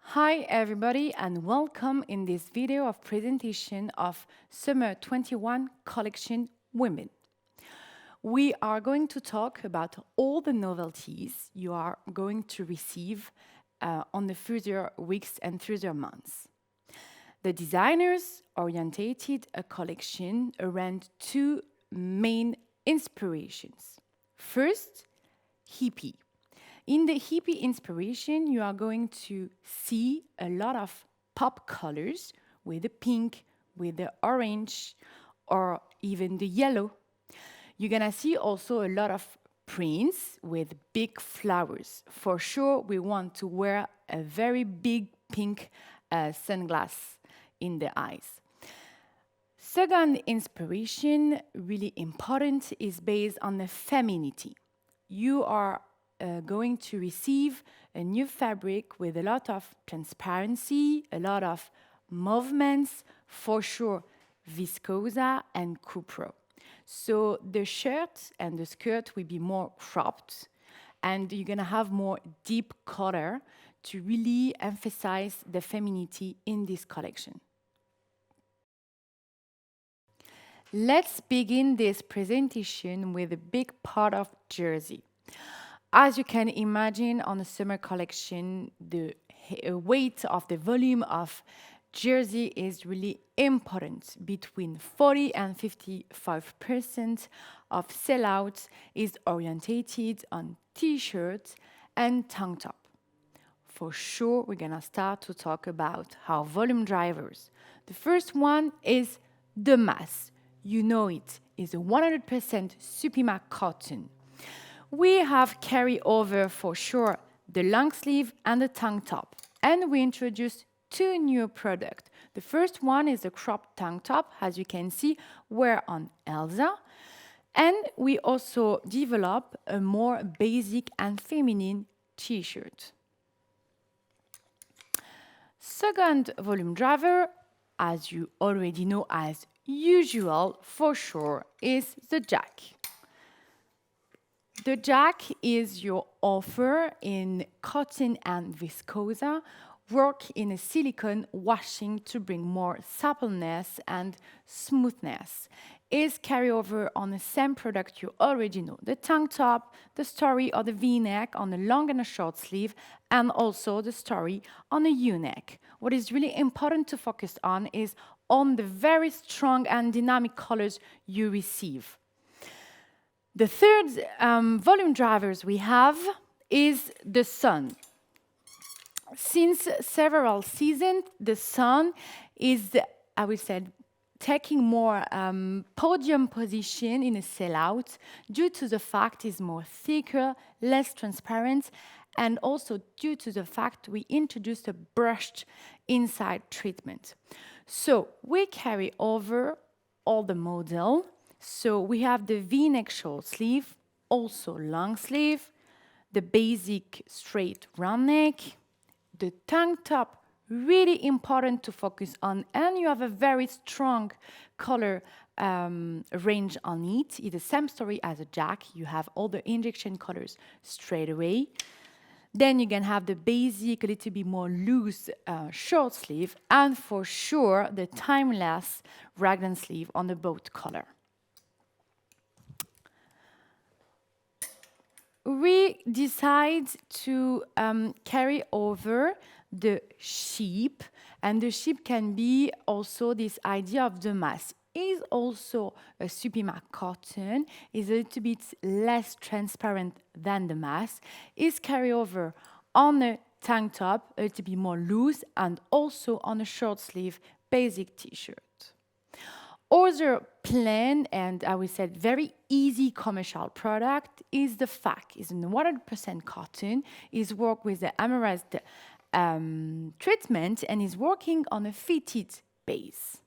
Hi everybody and welcome in this video of presentation of Summer 21 collection Women. We are going to talk about all the novelties you are going to receive on the further weeks and further months. The designers orientated a collection around two main inspirations. First, hippie. In the hippie inspiration, you are going to see a lot of pop colors with the pink, with the orange, or even the yellow. You're gonna see also a lot of prints with big flowers. For sure, we want to wear a very big pink sunglass in the eyes. Second inspiration, really important, is based on the femininity. You are going to receive a new fabric with a lot of transparency, a lot of movements, for sure, viscose and Coupe. So the shirt and the skirt will be more cropped, and you're gonna have more deep color to really emphasize the femininity in this collection. Let's begin this presentation with a big part of jersey. As you can imagine, on the summer collection, the weight of the volume of jersey is really important. Between 40 and 55% of sellouts is orientated on t-shirts and tank top. For sure, we're gonna start to talk about our volume drivers. The first one is the mass. You know it is a 100% Supima cotton. We have carry over for sure the long sleeve and the tank top. And we introduced two new products. The first one is the cropped tank top, as you can see, wear on Elsa. And we also develop a more basic and feminine t-shirt. Second volume driver, as you already know as usual, for sure, is the jack. The jack is your offer in cotton and viscose, work in a silicone washing to bring more suppleness and smoothness. Is carryover on the same product you already know, the tank top, the story or the V-neck on the long and a short sleeve, and also the story on the U-neck. What is really important to focus on is on the very strong and dynamic colors you receive. The third volume drivers we have is the sun. Since several seasons, the sun is, I would say, taking more podium position in a sellout due to the fact it's more thicker, less transparent, and also due to the fact we introduced a brushed inside treatment. So we carry over all the model. So we have the V-neck short sleeve, also long sleeve, the basic straight round neck, the tank top, really important to focus on, and you have a very strong color range on it. It's the same story as a jack. You have all the injection colors straight away. Then you can have the basic, a little bit more loose short sleeve, and for sure the timeless raglan sleeve on the boat color. We decide to carry over the sheep, and the sheep can be also this idea of the mass. Is also a Supima cotton, is a little bit less transparent than the mass, is carry over on a tank top, a little bit more loose, and also on a short sleeve basic t-shirt. Other plain and I would say very easy commercial product is the FAC. It's 100% cotton. Is work with the amaranth treatment and is working on a fitted base.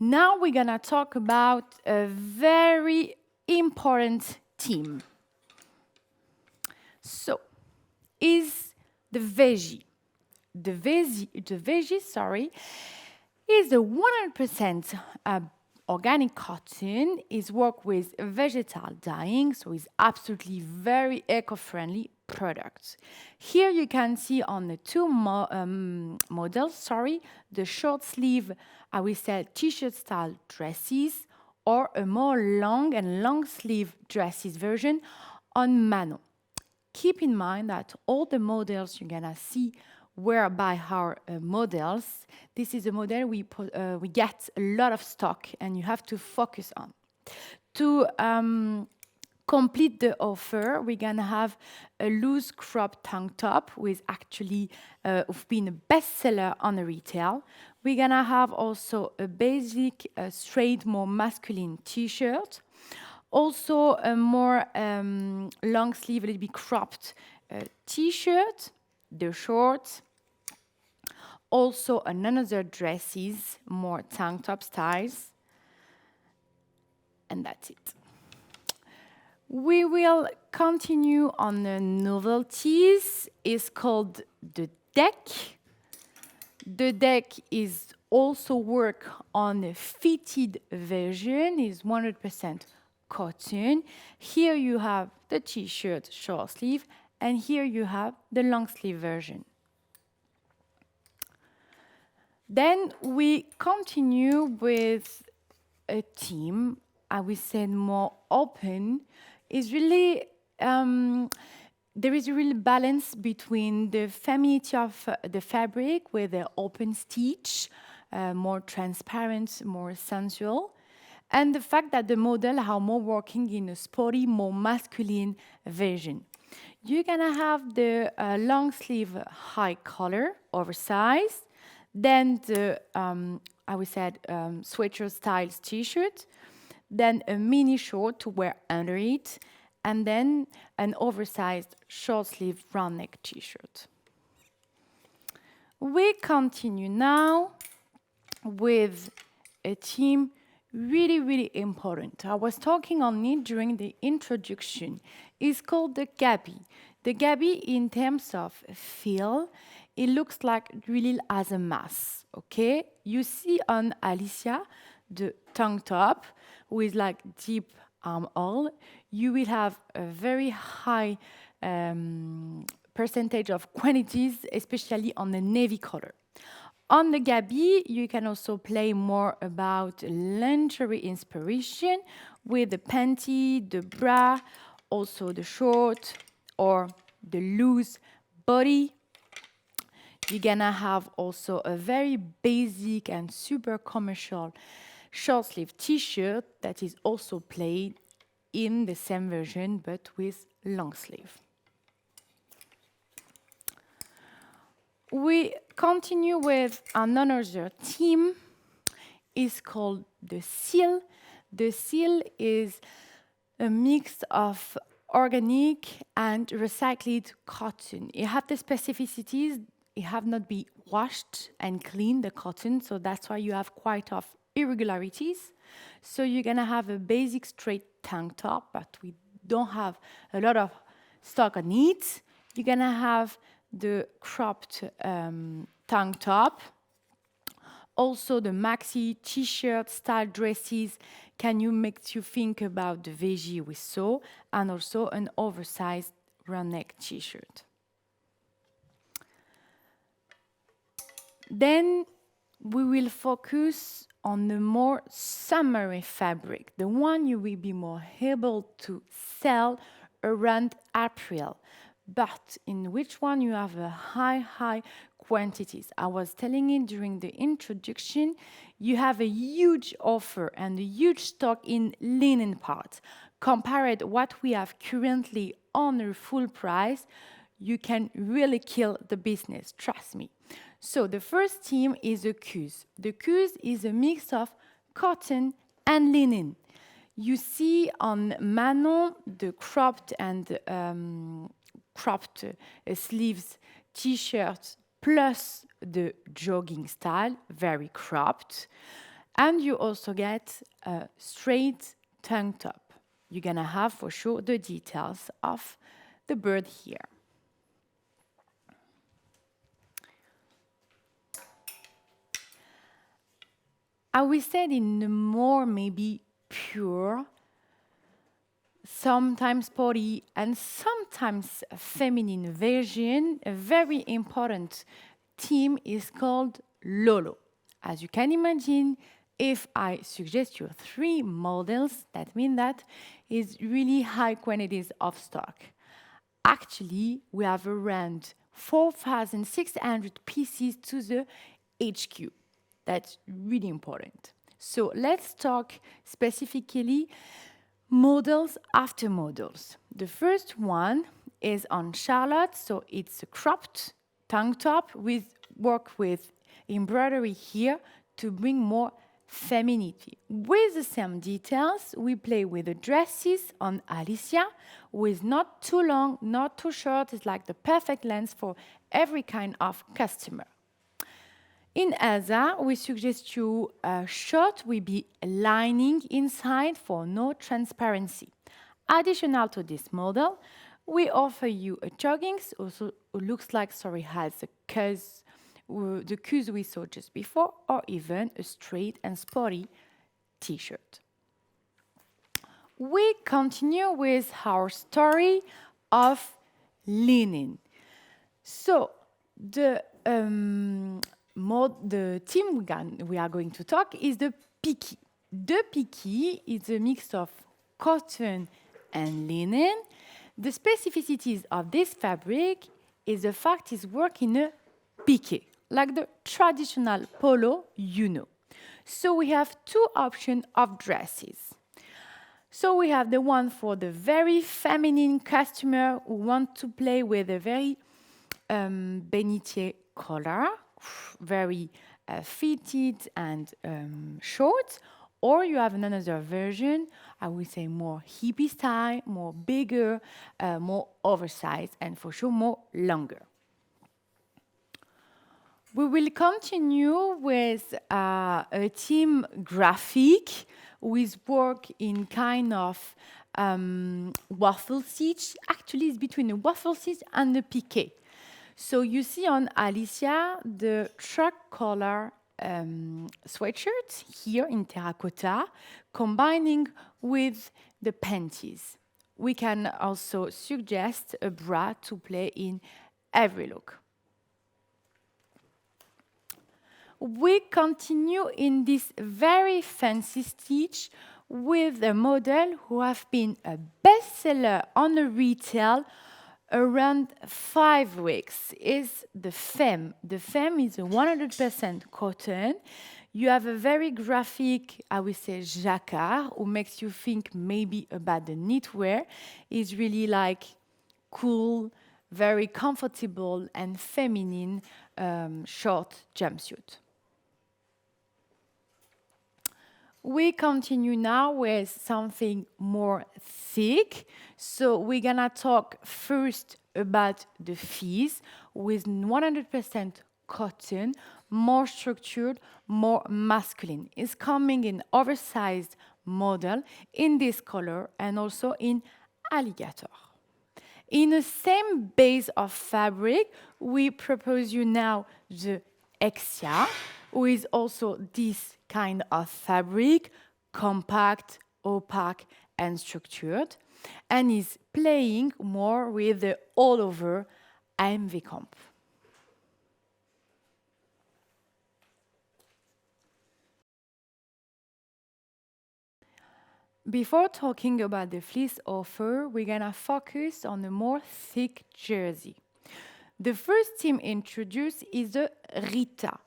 Now we're gonna talk about a very important theme. So, is the veggie. The veggie, sorry, is a 100% organic cotton, is worked with vegetal dyeing, so it's absolutely very eco-friendly, products. Here you can see on the two models, the short sleeve, I will say t-shirt style dresses, or a more long sleeve dresses version on Manon. Keep in mind that all the models you're gonna see were by our models. This is a model we get a lot of stock and you have to focus on. To complete the offer, we're gonna have a loose crop tank top with actually been a bestseller on the retail. We're gonna have also a basic, straight, more masculine t-shirt. Also a more long sleeve, a little bit cropped t-shirt, the shorts. Also another dresses, more tank top styles. And that's it. We will continue on the novelties. It's called the deck. The deck is also work on a fitted version, is 100% cotton. Here you have the t-shirt short sleeve, and here you have the long sleeve version. Then we continue with a theme, I would say more open. Is really there is a real balance between the femininity of the fabric with the open stitch, more transparent, more sensual, and the fact that the model are more working in a sporty, more masculine version. You're gonna have the long sleeve high collar, oversized, then the I would say sweatshirt style t-shirt, then a mini short to wear under it, and then an oversized short sleeve round neck t-shirt. We continue now with a theme really important. I was talking on it during the introduction. It's called the gabi. The gabi, in terms of feel, it looks like really as a mass, okay? You see on Alicia the tank top with like deep armhole. You will have a very high percentage of quantities, especially on the navy color. On the gabi, you can also play more about lingerie inspiration with the panty, the bra, also the short or the loose body. You're gonna have also a very basic and super commercial short sleeve t-shirt that is also played in the same version but with long sleeve. We continue with another theme. It's called the seal. The seal is a mix of organic and recycled cotton. It has the specificities. It have not been washed and cleaned, the cotton, so that's why you have quite of irregularities. So you're gonna have a basic straight tank top, but we don't have a lot of stock on it. You're gonna have the cropped tank top. Also the maxi t-shirt style dresses makes you think about the veggie we saw, and also an oversized round neck t-shirt. Then we will focus on the more summery fabric, the one you will be more able to sell around April, but in which one you have a high quantities. I was telling you during the introduction, you have a huge offer and a huge stock in linen parts. Compared what we have currently on a full price, you can really kill the business, trust me. So the first theme is the coupe. The coupe is a mix of cotton and linen. You see on Manon the cropped and cropped sleeves t-shirt plus the jogging style, very cropped. And you also get a straight tank top. You're gonna have for sure the details of the bird here. I will say in the more maybe pure, sometimes sporty, and sometimes sometimes feminine version, a very important theme is called Lolo. As you can imagine, if I suggest you 3 models, that means that is really high quantities of stock. Actually, we have around 4,600 pieces to the HQ. That's really important. So let's talk specifically models after models. The first one is on Charlotte, so it's a cropped tank top with work with embroidery here to bring more femininity. With the same details, we play with the dresses on Alicia, with not too long, not too short. It's like the perfect length for every kind of customer. In Elsa, we suggest you a shirt will be lining inside for no transparency. Additional to this model, we offer you a joggings, also looks like, has the cues we saw just before, or even a straight and sporty t-shirt. We continue with our story of linen. So the team we are going to talk is the piqué. The piqué is a mix of cotton and linen. The specificities of this fabric is the fact it's work in a piqué, like the traditional polo, you know. So we have 2 options of dresses. So we have the one for the very feminine customer who want to play with a very bénitier collar, very fitted and short, or you have another version, I would say more hippie style, more bigger, more oversized, and for sure more longer. We will continue with a team graphic with work in kind of waffle stitch. Actually, it's between a waffle stitch and a piqué. So you see on Alicia the truck collar sweatshirt here in terracotta, combining with the panties. We can also suggest a bra to play in every look. We continue in this very fancy stitch with a model who have been a bestseller on the retail around 5 weeks. Is the Femme. The Femme is a 100% cotton. You have a very graphic, I would say, jacquard, who makes you think maybe about the knitwear. It's really like cool, very comfortable and feminine short jumpsuit. We continue now with something more thick. So we're gonna talk first about the fleece with 100% cotton, more structured, more masculine. It's coming in oversized model in this color and also in alligator. In the same base of fabric, we propose you now the Exia, with also this kind of fabric, compact, opaque, and structured, and is playing more with the all-over AMV comp. Before talking about the fleece offer, we're gonna focus on a more thick jersey. The first team introduced is the Rita.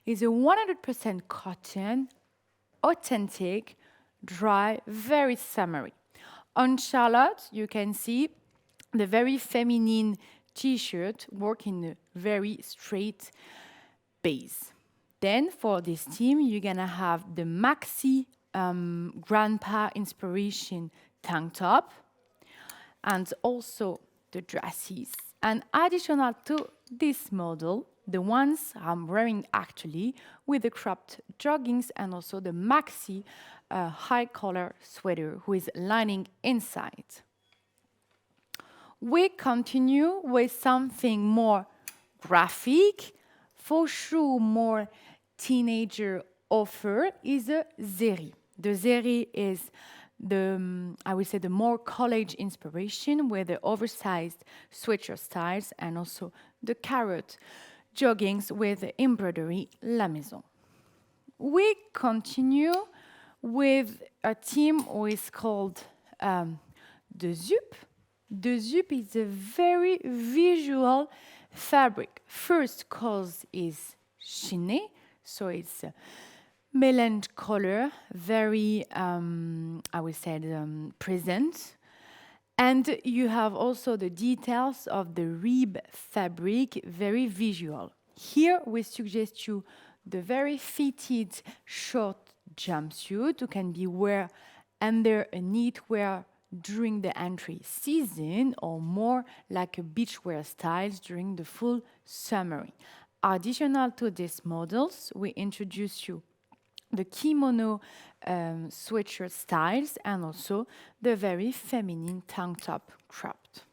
It's a 100% cotton, authentic, dry, very summery. On Charlotte, you can see the very feminine t-shirt working a very straight base. Then for this team, you're gonna have the maxi grandpa inspiration tank top and also the dresses. And additional to this model, the ones I'm wearing actually with the cropped joggings and also the maxi high collar sweater who is lining inside. We continue with something more graphic, for sure more teenager offer is a zeri. The zeri is I would say the more college inspiration with the oversized sweatshirt styles and also the carrot joggings with the embroidery La Maison. We continue with a team who is called the Zup. The Zup is a very visual fabric. First cause is chine, so it's a melange color, very, I would say, present. And you have also the details of the rib fabric, very visual. Here we suggest you the very fitted short jumpsuit who can be wear under a knitwear during the entry season or more like a beachwear styles during the full summer. Additional to these models, we introduce you the kimono sweatshirt styles and also the very feminine tank top cropped.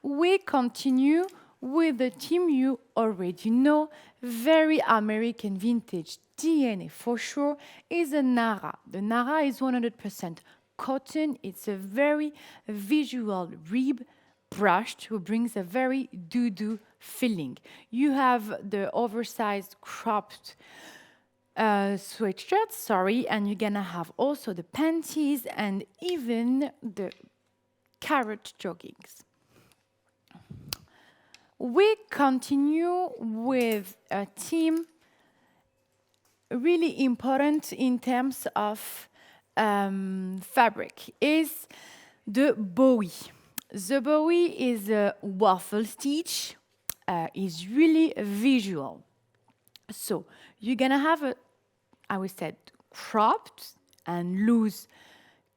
We continue with the team you already know, very American vintage DNA for sure, is the Nara. The Nara is 100% cotton. It's a very visual rib brushed who brings a very doo-doo feeling. You have the oversized cropped sweatshirt, and you're gonna have also the panties and even the carrot joggings. We continue with a team really important in terms of fabric, is the Bowie. The Bowie is a waffle stitch, is really visual. So you're gonna have a, I would say, cropped and loose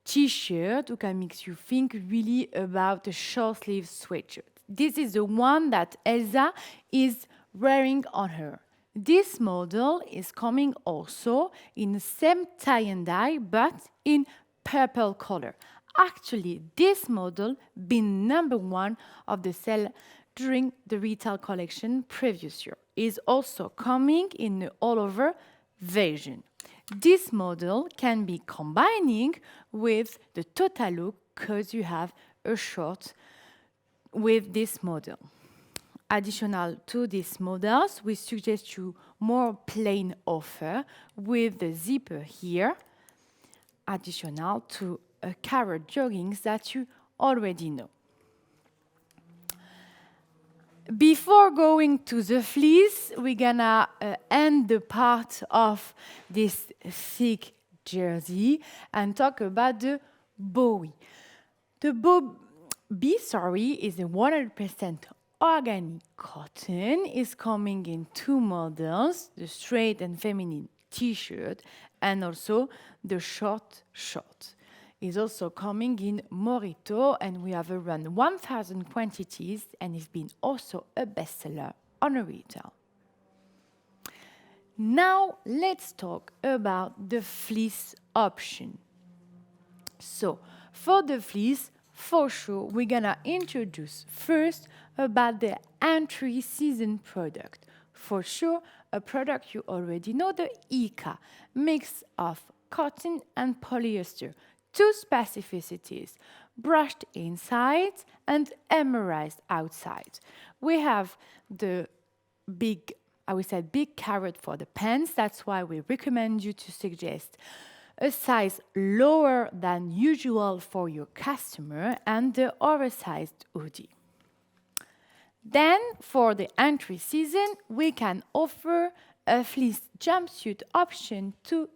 t-shirt who can make you think really about a short sleeve sweatshirt. This is the one that Elsa is wearing on her. This model is coming also in the same tie and dye, but in purple color. Actually, this model been #1 of the sale during the retail collection previous year. Is also coming in the all-over version. This model can be combining with the total look because you have a short with this model. Additional to these models, we suggest you more plain offer with the zipper here, additional to a carrot joggings that you already know. Before going to the fleece, we're gonna end the part of this thick jersey and talk about the Bowie. The Bowie is a 100% organic cotton. Is coming in 2 models, the straight and feminine t-shirt and also the short. Is also coming in Morito, and we have around 1,000 quantities, and it's been also a bestseller on a retail. Now let's talk about the fleece option. So for the fleece, for sure, we're gonna introduce first about the entry season product. For sure, a product you already know, the Ika, mix of cotton and polyester. 2 specificities, brushed inside and emerized outside. We have the big carrot for the pants. That's why we recommend you to suggest a size lower than usual for your customer and the oversized hoodie. Then for the entry season, we can offer a fleece jumpsuit option to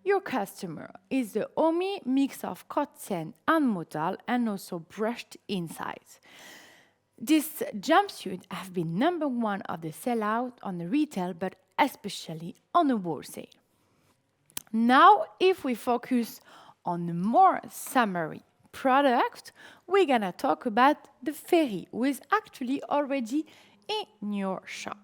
your customer. Is the Omi mix of cotton and modal and also brushed inside. This jumpsuit have been #1 of the sellout on the retail, but especially on the wholesale. Now, if we focus on the more summery product, we're gonna talk about the Ferry, who is actually already in your shop.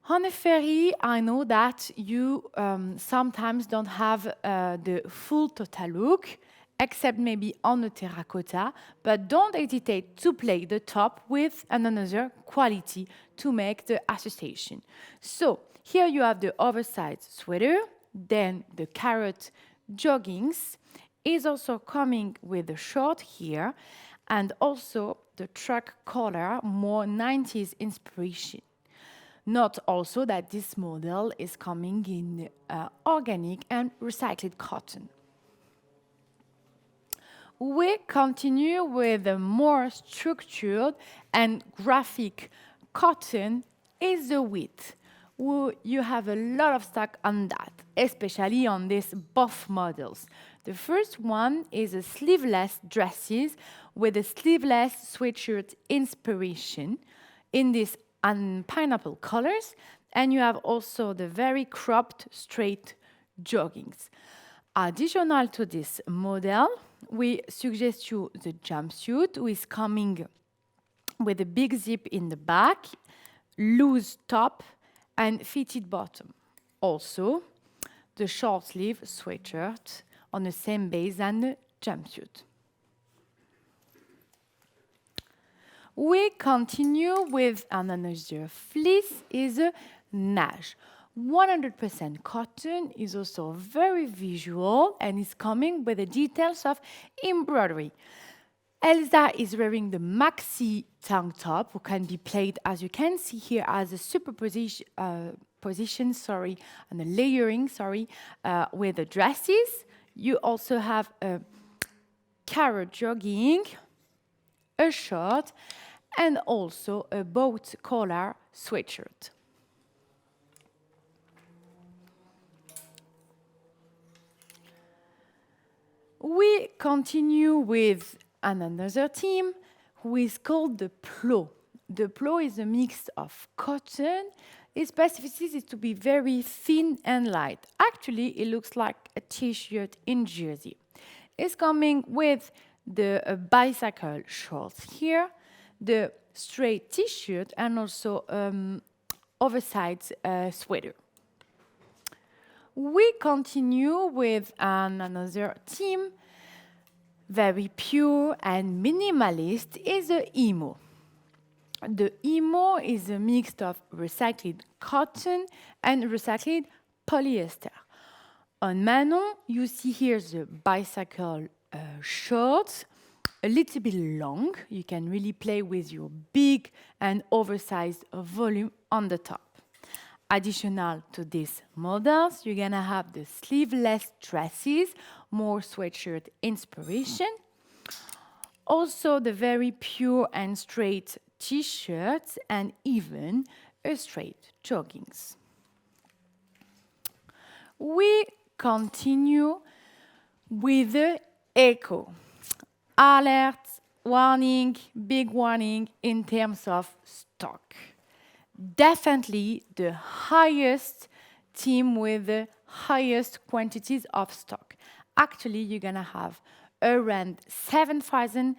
On the Ferry, I know that you sometimes don't have the full total look, except maybe on the terracotta, but don't hesitate to play the top with another quality to make the association. So here you have the oversized sweater, Then the carrot joggings is also coming with a short here, and also the truck collar, more 90s inspiration. Note also that this model is coming in organic and recycled cotton. We continue with a more structured and graphic cotton is the width. You have a lot of stock on that, especially on these both models. The first one is a sleeveless dresses with a sleeveless sweatshirt inspiration in this pineapple colors, and you have also the very cropped straight joggings. Additional to this model, we suggest you the jumpsuit, who is coming with a big zip in the back, loose top, and fitted bottom. Also, the short sleeve sweatshirt on the same base as the jumpsuit. We continue with another fleece is a nage. 100% cotton is also very visual and is coming with the details of embroidery. Elsa is wearing the maxi tank top, who can be played, as you can see here, as a superposition, and a layering, with the dresses. You also have a carrot jogging, a short, and also a boat collar sweatshirt. We continue with another team who is called the plo. The plo is a mix of cotton. Its specificity is to be very thin and light. Actually, it looks like a t-shirt in jersey. It's coming with the bicycle shorts here, the straight t-shirt, and also oversized sweater. We continue with another team, very pure and minimalist, is the emo. The emo is a mix of recycled cotton and recycled polyester. On Manon, you see here the bicycle shorts, a little bit long. You can really play with your big and oversized volume on the top. Additional to these models, you're gonna have the sleeveless dresses, more sweatshirt inspiration. Also the very pure and straight t-shirts and even a straight joggings. We continue with the eco. Alert, warning, big warning in terms of stock. Definitely the highest team with the highest quantities of stock. Actually, you're gonna have around 7,000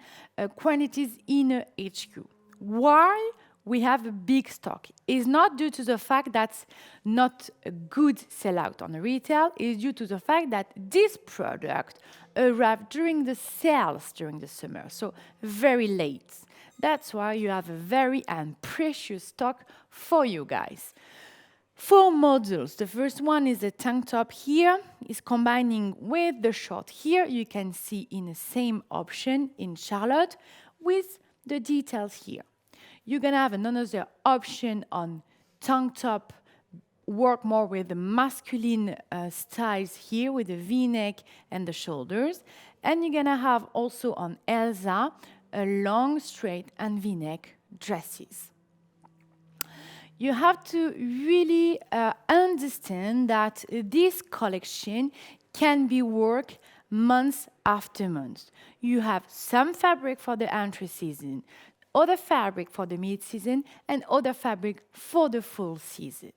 quantities in a HQ. Why we have a big stock? It's not due to the fact that's not a good sellout on the retail, it's due to the fact that this product arrived during the sales during the summer, so very late. That's why you have a very and precious stock for you guys. 4 models. The first one is a tank top here. It's combining with the short here. You can see in the same option in Charlotte with the details here. You're gonna have another option on tank top, work more with the masculine styles here with the V-neck and the shoulders. And you're gonna have also on Elsa a long, straight, and V-neck dresses. You have to really understand that this collection can be worked month after month. You have some fabric for the entry season, other fabric for the mid-season, and other fabric for the full season.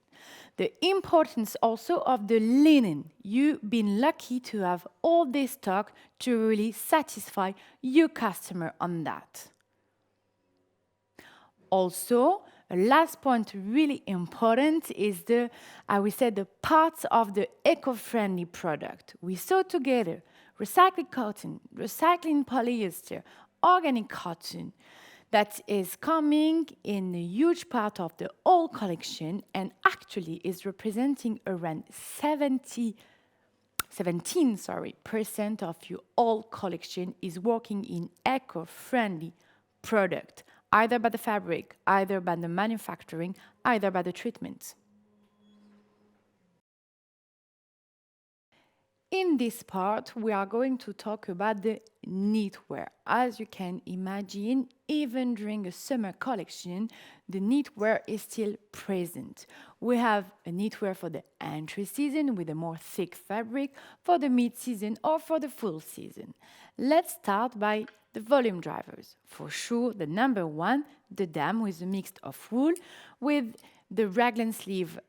The importance also of the linen. You've been lucky to have all this stock to really satisfy your customer on that. Also, a last point really important is the, I would say, the parts of the eco-friendly product. We saw together recycled cotton, recycling polyester, organic cotton, that is coming in a huge part of the whole collection and actually is representing around 70% 17% of your whole collection is working in eco-friendly product, either by the fabric, either by the manufacturing, either by the treatment. In this part, we are going to talk about the knitwear. As you can imagine, even during a summer collection, the knitwear is still present. We have a knitwear for the entry season with a more thick fabric, for the mid-season or for the full season. Let's start by the volume drivers. For sure, the number one, the dame with a mix of wool with the raglan sleeve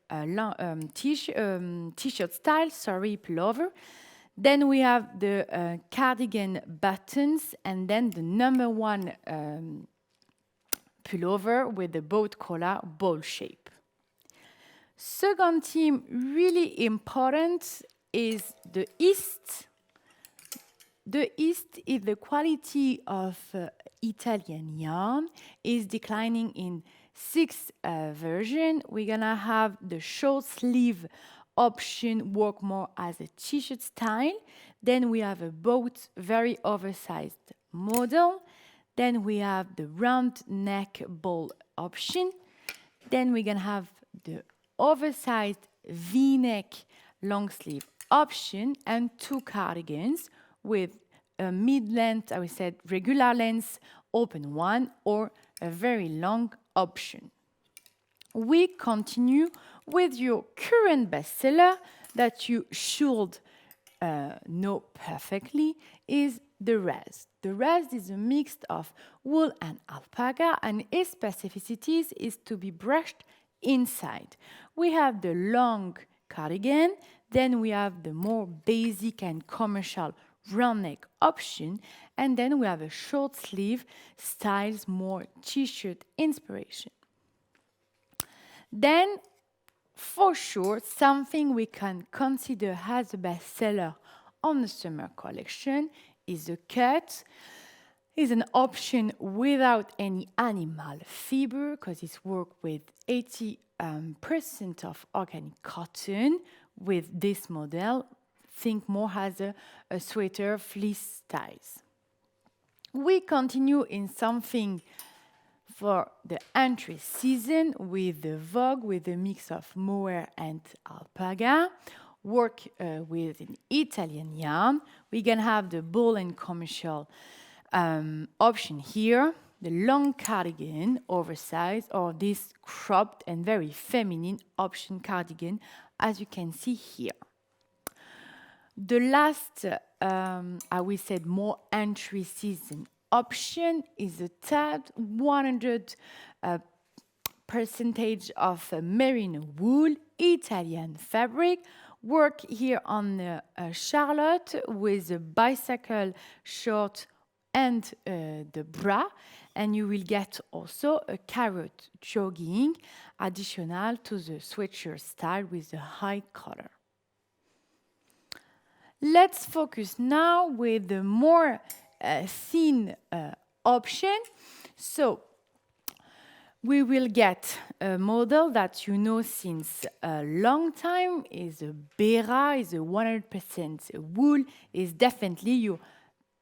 t-shirt style, pullover. Then we have the cardigan buttons, and then the number one pullover with the boat collar ball shape. Second theme, really important, is the East. The East is the quality of Italian yarn is declining in 6 version. We're gonna have the short sleeve option work more as a t-shirt style. Then we have a boat, very oversized model. Then we have the round neck ball option. Then we're gonna have the oversized V-neck long sleeve option and 2 cardigans with a mid-length, I would say regular length, open one, or a very long option. We continue with your current bestseller that you should know perfectly is the rest. The rest is a mix of wool and alpaca, and its specificities is to be brushed inside. We have the long cardigan, then we have the more basic and commercial round neck option, and then we have a short sleeve styles, more t-shirt inspiration. Then, for sure, something we can consider as a bestseller on the summer collection is the cut. Is an option without any animal fiber because it's worked with 80% of organic cotton with this model. Think more as a sweater fleece styles. We continue in something for the entry season with the Vogue with a mix of mohair and alpaca. Work with an Italian yarn. We can have the ball and commercial option here, the long cardigan, oversized, or this cropped and very feminine option cardigan, as you can see here. The last, I will say, more entry season option is a tad 100 percentage of merino wool, Italian fabric. Work here on the Charlotte with a bicycle short and the bra, and you will get also a carrot jogging additional to the sweatshirt style with the high collar. Let's focus now with the more thin option. So we will get a model that you know since a long time is a Bera, is a 100% wool, is definitely your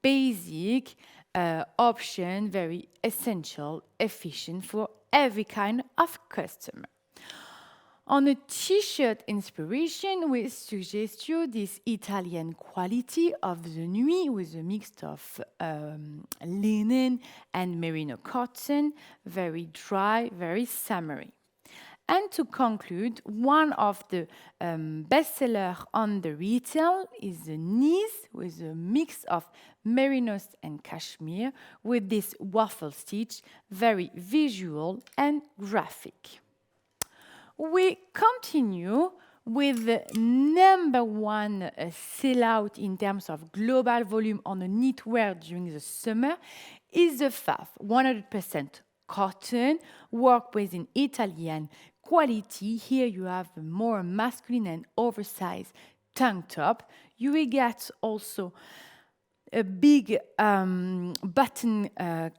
basic option, very essential, efficient for every kind of customer. On a t-shirt inspiration, we suggest you this Italian quality of the nuit with a mix of linen and merino cotton, very dry, very summery. And to conclude, one of the bestsellers on the retail is the Nice with a mix of merinos and cashmere with this waffle stitch, very visual and graphic. We continue with the number one sellout in terms of global volume on the knitwear during the summer is the Faf, 100% cotton, work with an Italian quality. Here you have a more masculine and oversized tank top. You will get also a big button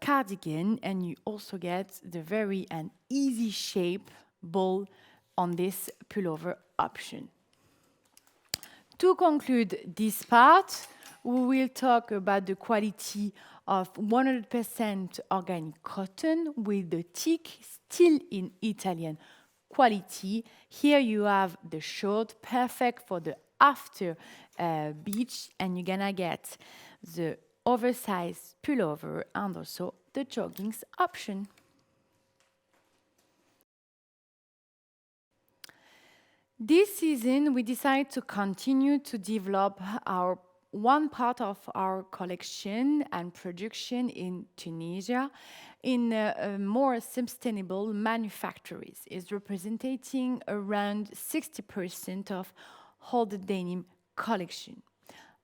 cardigan, and you also get the very easy shape ball on this pullover option. To conclude this part, we will talk about the quality of 100% organic cotton with the thick, still in Italian quality. Here you have the short, perfect for the after beach, and you're gonna get the oversized pullover and also the joggings option. This season, we decided to continue to develop our one part of our collection and production in Tunisia in more sustainable manufactories. Is representing around 60% of all the denim collection.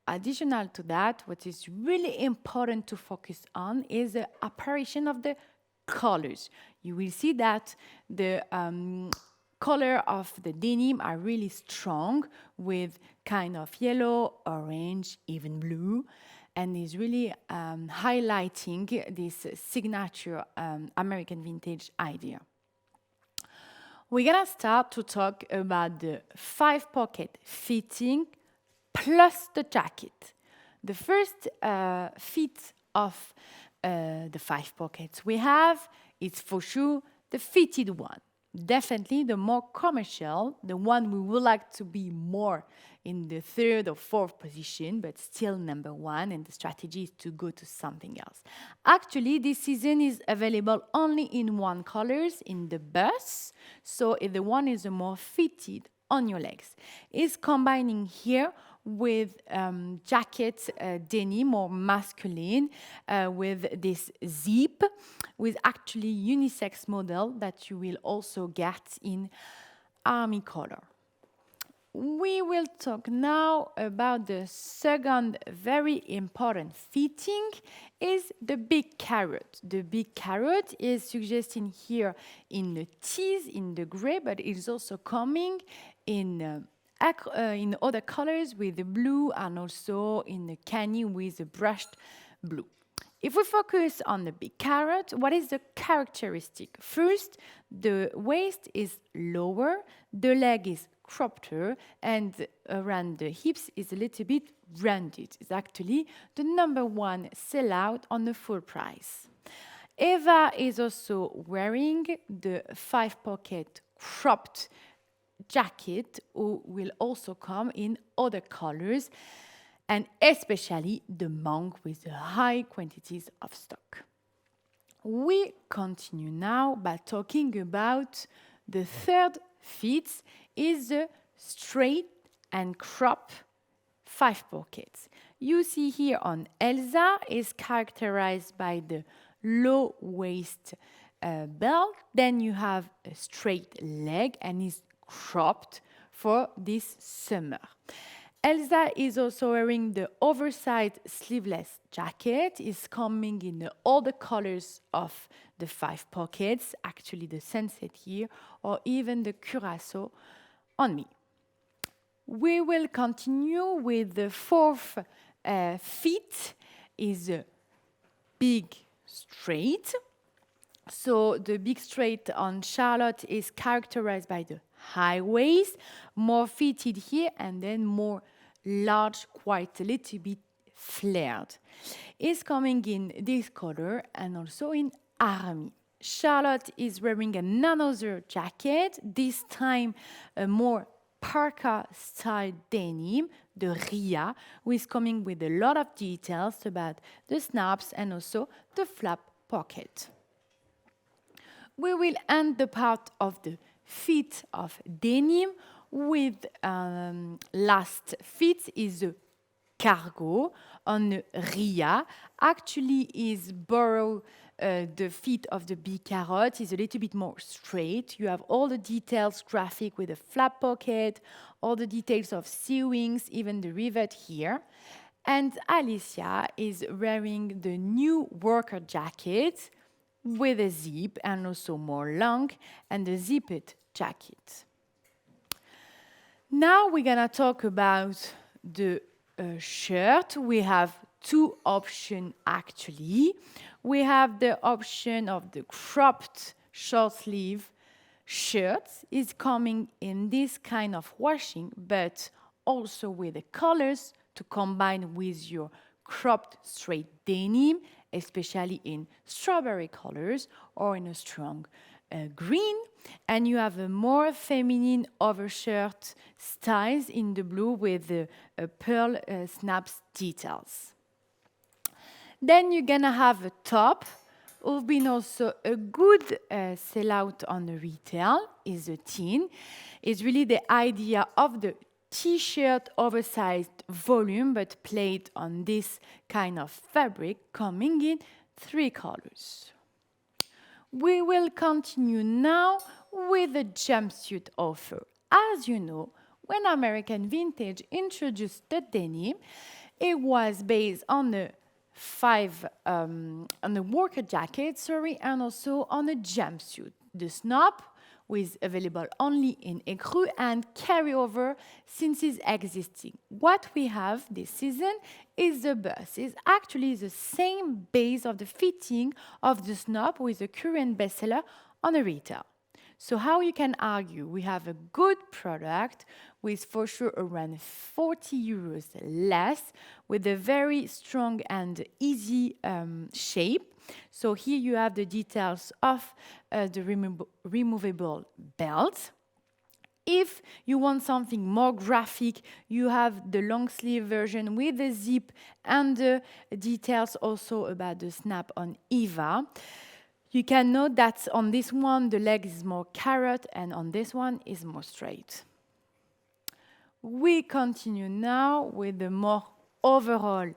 Additional to that, what is really important to focus on is the apparition of the colors. You will see that the color of the denim are really strong with kind of yellow, orange, even blue, and is really highlighting this signature American vintage idea. We're gonna start to talk about the 5-pocket fitting plus the jacket. The first fit of the 5 pockets we have is for sure the fitted one. Definitely the more commercial, the one we would like to be more in the 3rd or 4th position, but still number 1, and the strategy is to go to something else. Actually, this season is available only in 1 colors in the bust, so if the one is more fitted on your legs. It's combining here with jacket denim, more masculine, with this zip, with actually unisex model that you will also get in army color. We will talk now about the second very important fitting is the big carrot. The big carrot is suggesting here in the tees, in the gray, but it is also coming in other colors with the blue and also in the canny with the brushed blue. If we focus on the big carrot, what is the characteristic? First, the waist is lower, the leg is cropped, and around the hips is a little bit rounded. It's actually the number 1 sellout on the full price. Eva is also wearing the 5-pocket cropped jacket, who will also come in other colors, and especially the monk with the high quantities of stock. We continue now by talking about the third fit is the straight and crop 5 pockets. You see here on Elsa is characterized by the low waist belt, then you have a straight leg and is cropped for this summer. Elsa is also wearing the oversized sleeveless jacket. It's coming in all the colors of the 5 pockets, actually the sunset here, or even the curacao on me. We will continue with the 4th fit is a big straight. So the big straight on Charlotte is characterized by the high waist, more fitted here, and then more large, quite a little bit flared. It's coming in this color and also in army. Charlotte is wearing another jacket, this time a more parka style denim, the Ria, who is coming with a lot of details about the snaps and also the flap pocket. We will end the part of the fit of denim with last fit is a cargo on Ria. Actually is borrow the fit of the big carrot is a little bit more straight. You have all the details graphic with a flap pocket, all the details of sewings, even the rivet here. And Alicia is wearing the new worker jacket with a zip and also more long and the zipped jacket. Now we're gonna talk about the shirt. We have 2 options actually. We have the option of the cropped short sleeve shirt. It's coming in this kind of washing, but also with the colors to combine with your cropped straight denim, especially in strawberry colors or in a strong green. And you have a more feminine overshirt styles in the blue with the pearl snaps details. Then you're gonna have a top, who've been also a good sellout on the retail, is a teen. It's really the idea of the t-shirt oversized volume, but played on this kind of fabric, coming in 3 colors. We will continue now with the jumpsuit offer. As you know, when American Vintage introduced the denim, it was based on the worker jacket, and also on a jumpsuit. The snob was available only in écru and carryover since it's existing. What we have this season is the bust. It's actually the same base of the fitting of the snob with the current bestseller on the retail. So how you can argue? We have a good product with for sure around 40 euros less, with a very strong and easy shape. So here you have the details of the removable belt. If you want something more graphic, you have the long sleeve version with the zip and the details also about the snap on Eva. You can note that on this one, the leg is more carrot, and on this one is more straight. We continue now with the more overall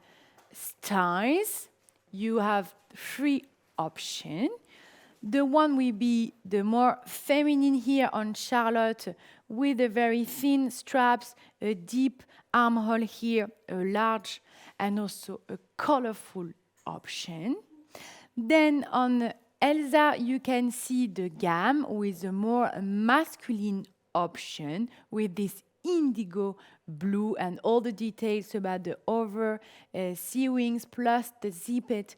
styles. You have 3 options. The one will be the more feminine here on Charlotte, with the very thin straps, a deep armhole here, a large and also a colorful option. Then on Elsa, you can see the gam with a more masculine option with this indigo blue and all the details about the over C-wings plus the zipped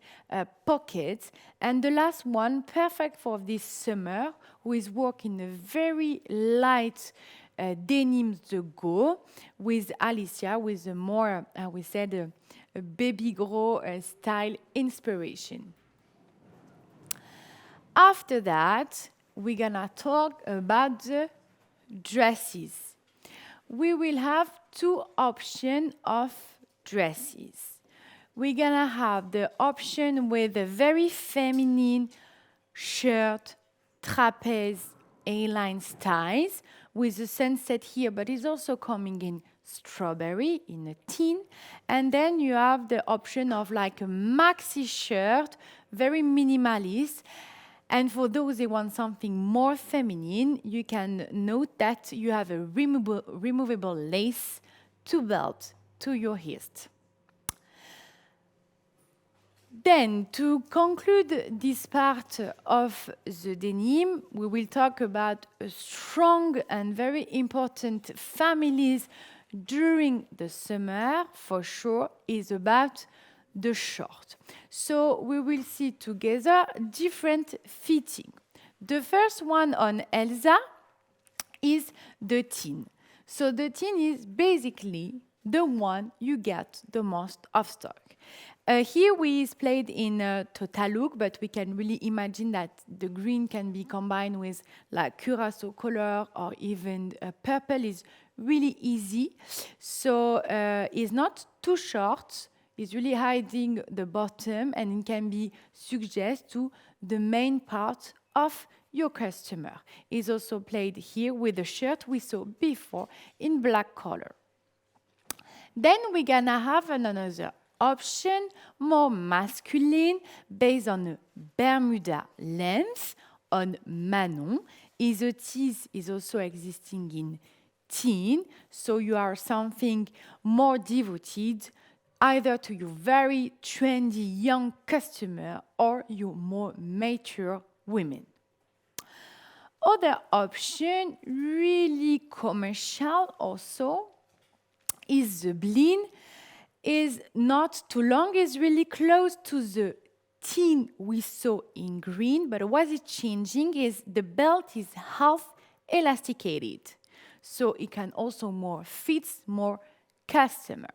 pockets. And the last one, perfect for this summer, with work in a very light denim de go with Alicia, with a more, we said, a baby grow style inspiration. After that, we're gonna talk about the dresses. We will have 2 options of dresses. We're gonna have the option with a very feminine shirt, trapeze, A-line styles with the sunset here, but it's also coming in strawberry in a teen. And then you have the option of like a maxi shirt, very minimalist. And for those who want something more feminine, you can note that you have a removable lace to belt to your waist. Then, to conclude this part of the denim, we will talk about a strong and very important families during the summer, for sure, is about the short. So we will see together different fitting. The first one on Elsa is the teen. So the teen is basically the one you get the most of stock. Here we is played in a total look, but we can really imagine that the green can be combined with like curacao color or even purple is really easy. So it's not too short. It's really hiding the bottom, and it can be suggest to the main part of your customer. It's also played here with the shirt we saw before in black color. Then we're gonna have another option, more masculine, based on a Bermuda length on Manon. The tease is also existing in teen, so you are something more devoted either to your very trendy young customer or your more mature women. Other option, really commercial also, is the bleen. Is not too long, is really close to the teen we saw in green, but what is changing is the belt is half elasticated. so it can also more fits more customer.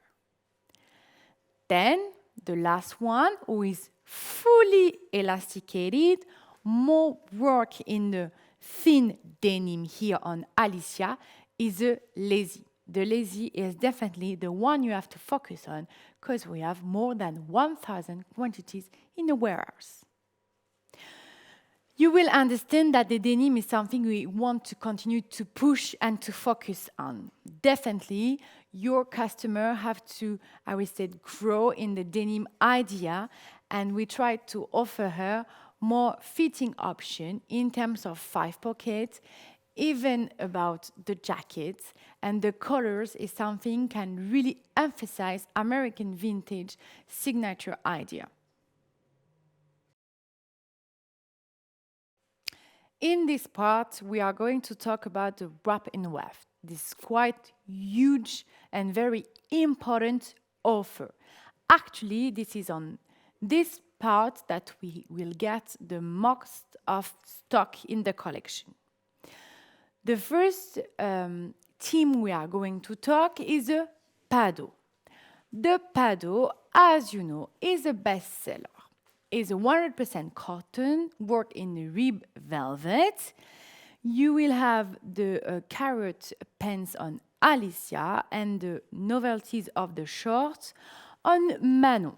Then the last one, who is fully elasticated, more work in the thin denim here on Alicia, is a lazy. The lazy is definitely the one you have to focus on because we have more than 1,000 quantities in the warehouse. You will understand that the denim is something we want to continue to push and to focus on. Definitely, your customer have to, I would say, grow in the denim idea, and we try to offer her more fitting option in terms of 5 pockets, even about the jackets, and the colors is something can really emphasize American vintage signature idea. In this part, we are going to talk about the wrap and weft. This quite huge and very important offer. Actually, this is on this part that we will get the most of stock in the collection. The first theme we are going to talk is a pado. The pado, as you know, is a bestseller. Is 100% cotton, worked in rib velvet. You will have the carrot pants on Alicia and the novelties of the shorts on Manon.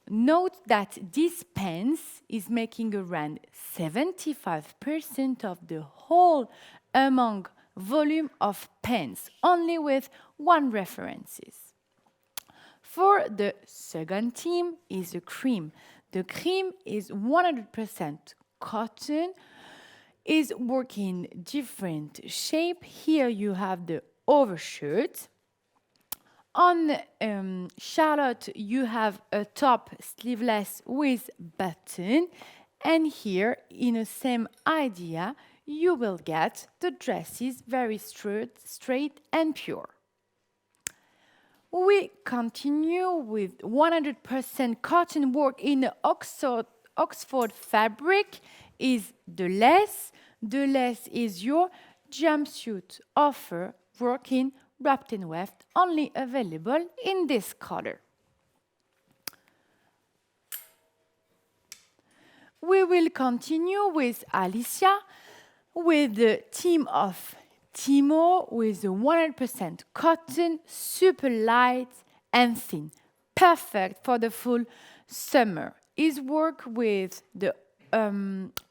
Note that this pants is making around 75% of the whole among volume of pants, only with one references. For the second theme is the cream. The cream is 100% cotton, is working different shape. Here you have the overshirt. On Charlotte, you have a top sleeveless with button. And here, in the same idea, you will get the dresses very straight and pure. We continue with 100% cotton work in the Oxford fabric is the lace. The lace is your jumpsuit offer working wrapped and weft, only available in this color. We will continue with Alicia with the theme of Timo with a 100% cotton, super light and thin. Perfect for the full summer. Is work with the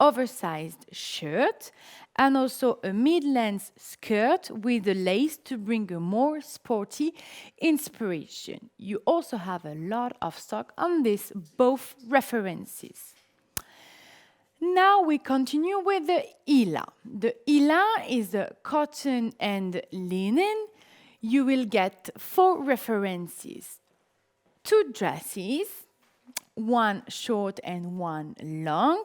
oversized shirt and also a mid-length skirt with the lace to bring a more sporty inspiration. You also have a lot of stock on this, both references. Now we continue with the Ila. The Ila is a cotton and linen. You will get 4 references. 2 dresses, one short and one long,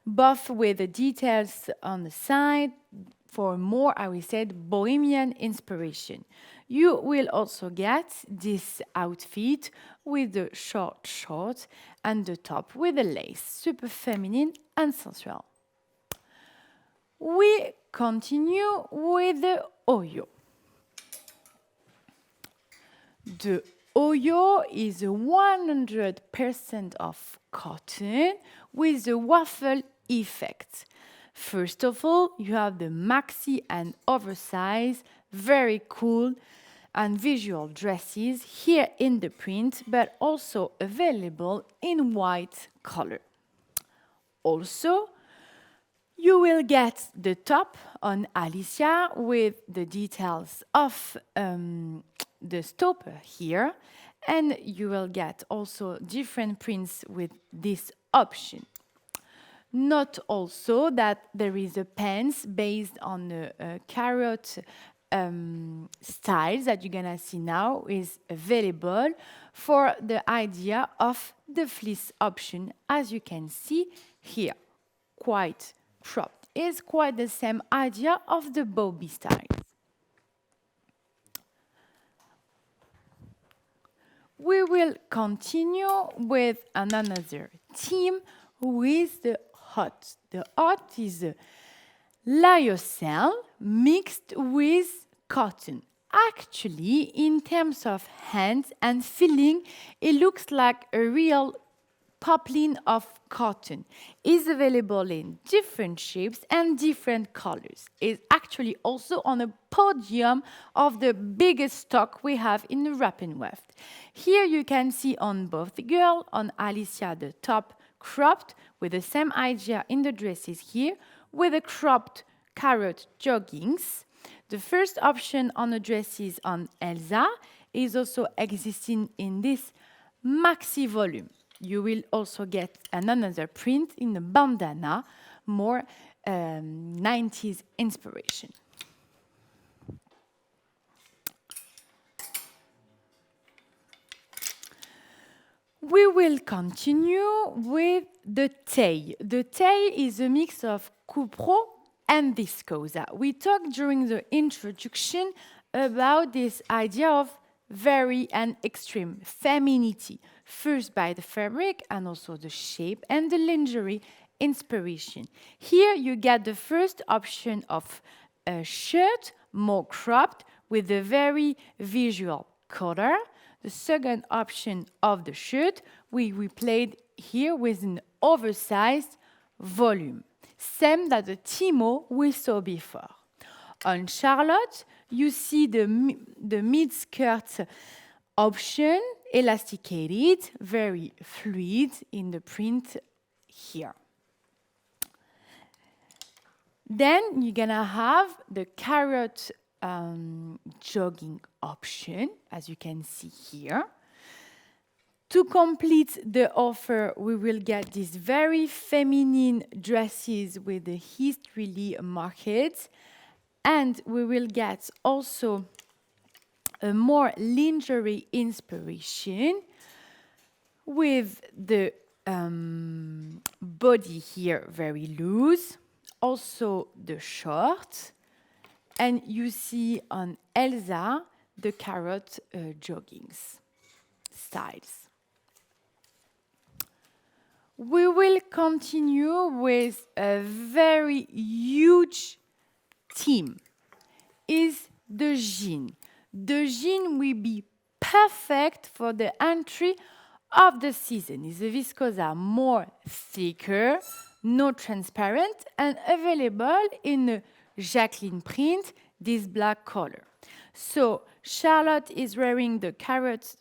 both with the details on the side for more, I will say, bohemian inspiration. You will also get this outfit with the short shorts and the top with the lace, super feminine and sensual. We continue with the Oyo. The Oyo is 100% of cotton with a waffle effect. First of all, you have the maxi and oversized, very cool and visual dresses here in the print, but also available in white color. Also, you will get the top on Alicia with the details of the stopper here, and you will get also different prints with this option. Note also that there is a pants based on the carrot styles that you're gonna see now is available for the idea of the fleece option, as you can see here. Quite cropped. It's quite the same idea of the Bobby style. We will continue with another theme with the hot. The hot is lyocell mixed with cotton. Actually, in terms of hands and feeling, it looks like a real poplin of cotton. Is available in different shapes and different colors. It's actually also on a podium of the biggest stock we have in the wrap and weft. Here you can see on both the girl, on Alicia, the top cropped, with the same idea in the dresses here, with a cropped carrot joggings. The first option on the dresses on Elsa is also existing in this maxi volume. You will also get another print in the bandana, more 90s inspiration. We will continue with the taille. The taille is a mix of Coupe and viscose. We talked during the introduction about this idea of very and extreme femininity, first by the fabric and also the shape and the lingerie inspiration. Here you get the first option of a shirt, more cropped, with a very visual color. The second option of the shirt, we replayed here with an oversized volume, same that the Timo we saw before. On Charlotte, you see the mid-skirt option, elasticated, very fluid in the print here. Then you're gonna have the carrot jogging option, as you can see here. To complete the offer, we will get these very feminine dresses with the history marked, and we will get also a more lingerie inspiration with the body here very loose, also the short, and you see on Elsa the carrot joggings styles. We will continue with a very huge theme, is the jean. The jean will be perfect for the entry of the season. Is the viscose more thicker, no transparent, and available in a Jacqueline print, this black color. So Charlotte is wearing the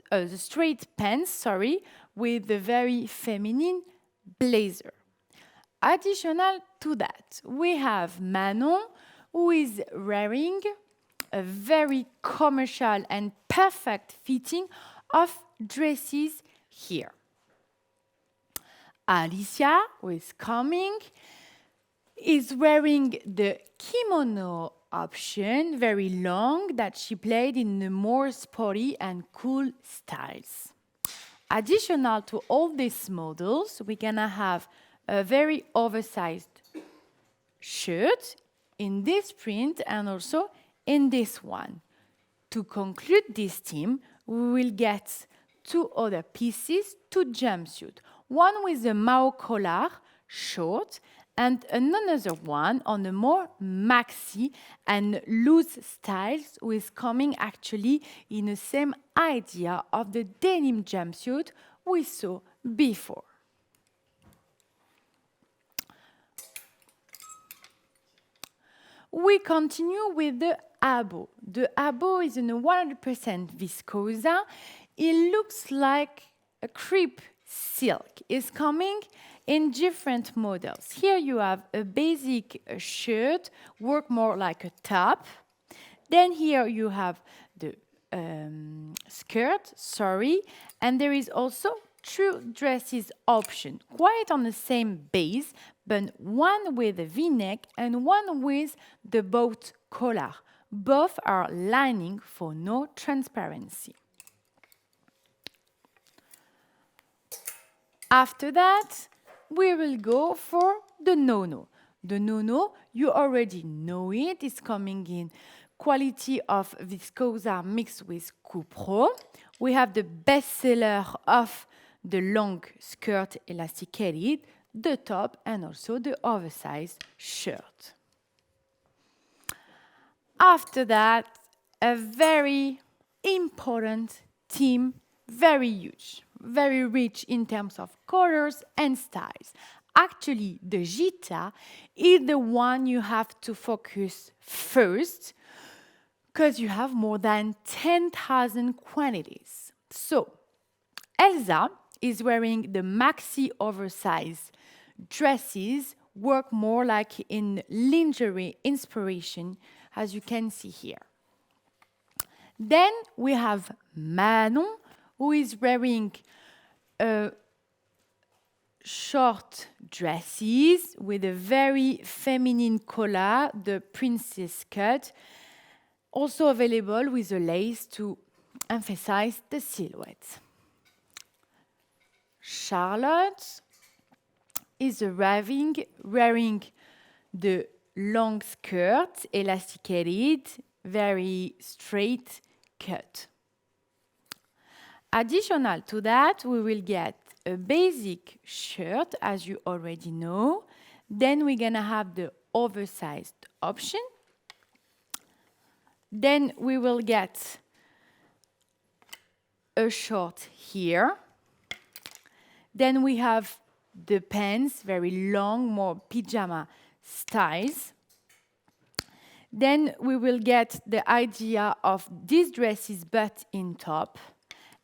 the straight pants, with the very feminine blazer. Additional to that, we have Manon, who is wearing a very commercial and perfect fitting of dresses here. Alicia, who is coming, is wearing the kimono option, very long, that she played in the more sporty and cool styles. Additional to all these models, we're gonna have a very oversized shirt in this print and also in this one. To conclude this theme, we will get two other pieces, two jumpsuits. One with a Mao collar, short, and another one on the more maxi and loose styles, who is coming actually in the same idea of the denim jumpsuit we saw before. We continue with the abo. The abo is in a 100% viscose. It looks like a crepe silk. It's coming in different models. Here you have a basic shirt, work more like a top. Then here you have the skirt, and there is also two dresses option, quite on the same base, but one with a V-neck and one with the boat collar. Both are lining for no transparency. After that, we will go for the no-no. The no-no, you already know it, is coming in quality of viscose mixed with Coupe. We have the bestseller of the long skirt elasticated, the top, and also the oversized shirt. After that, a very important team, very huge, very rich in terms of colors and styles. Actually, the Gita is the one you have to focus first because you have more than 10,000 quantities. So, Elsa is wearing the maxi oversized dresses, work more like in lingerie inspiration, as you can see here. Then we have Manon, who is wearing short dresses with a very feminine collar, the princess cut, also available with a lace to emphasize the silhouette. Charlotte is arriving wearing the long skirt, elasticated, very straight cut. Additional to that, we will get a basic shirt, as you already know. Then we're gonna have the oversized option. Then we will get a short here. Then we have the pants, very long, more pyjama styles. Then we will get the idea of these dresses but in top.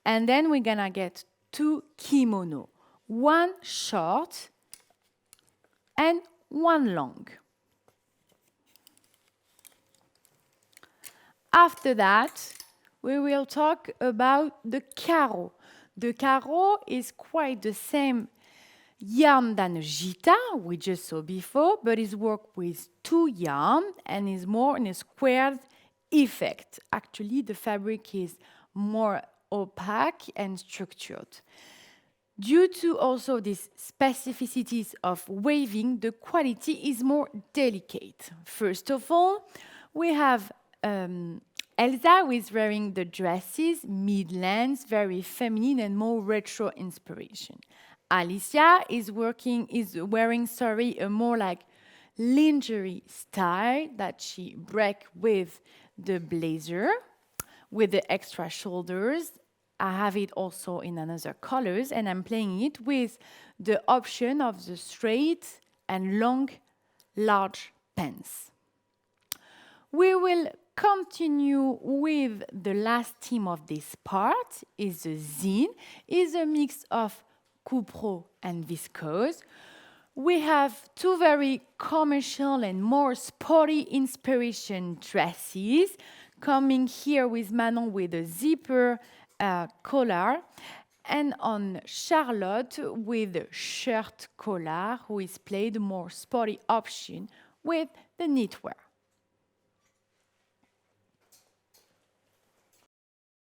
And then we're gonna get 2 kimono, one short and one long. After that, we will talk about the caro. The caro is quite the same yarn than a Gita we just saw before, but is worked with 2 yarn and is more in a squared effect. Actually, the fabric is more opaque and structured. Due to also these specificities of waving, the quality is more delicate. First of all, we have Elsa, who is wearing the dresses, mid-length, very feminine and more retro inspiration. Alicia is wearing a more like lingerie style that she break with the blazer, with the extra shoulders. I have it also in another colors, and I'm playing it with the option of the straight and long, large pants. We will continue with the last theme of this part, is the zine, is a mix of Coupe and viscose. We have 2 very commercial and more sporty inspiration dresses, coming here with Manon with a zipper collar, and on Charlotte with a shirt collar, who is played more sporty option with the knitwear.